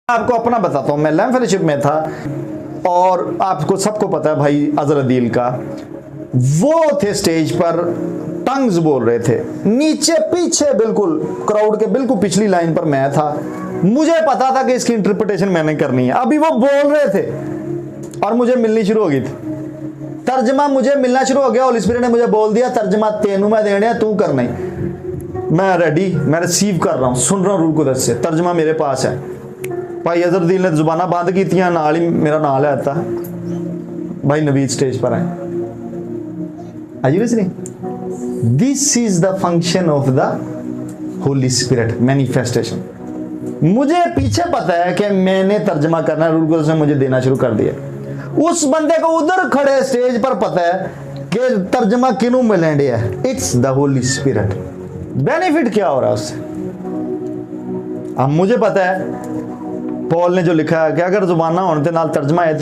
आपको अपना बताता हूँ, मैं लैम फेलोशिप में था और आपको सबको पता है भाई अजहर अदील का, वो थे स्टेज पर टंग्स बोल रहे थे, नीचे पीछे बिल्कुल क्राउड के बिल्कुल पिछली लाइन पर मैं था, मुझे पता था कि इसकी इंटरप्रिटेशन मैंने करनी है। अभी वो बोल रहे थे और मुझे मिलनी शुरू हो गई थी, तर्जमा मुझे मिलना शुरू हो गया। होली स्पिरिट ने मुझे बोल दिया तर्जमा तेनू मैं देने, तू करना ही। मैं रेडी, मैं रिसीव कर रहा हूँ, सुन रहा हूँ रूह कुदरत से, तर्जमा मेरे पास है। भाई अजहर अदील ने जुबाना बंद की, नाल ही मेरा नाम लिया था, भाई नवीद स्टेज पर आए। Are you listening? This is the function of the Holy Spirit manifestation. मुझे पीछे पता है कि मैंने तर्जमा करना है, रूह कुदरत ने मुझे देना शुरू कर दिया। उस बंदे को उधर खड़े स्टेज पर पता है कि तर्जमा किनू मिलने है, it's the Holi spirit. Benefit क्या हो रहा है उससे? अब मुझे पता है पॉल ने जो लिखा है कि अगर जुबाना होने के नाल तर्जमा है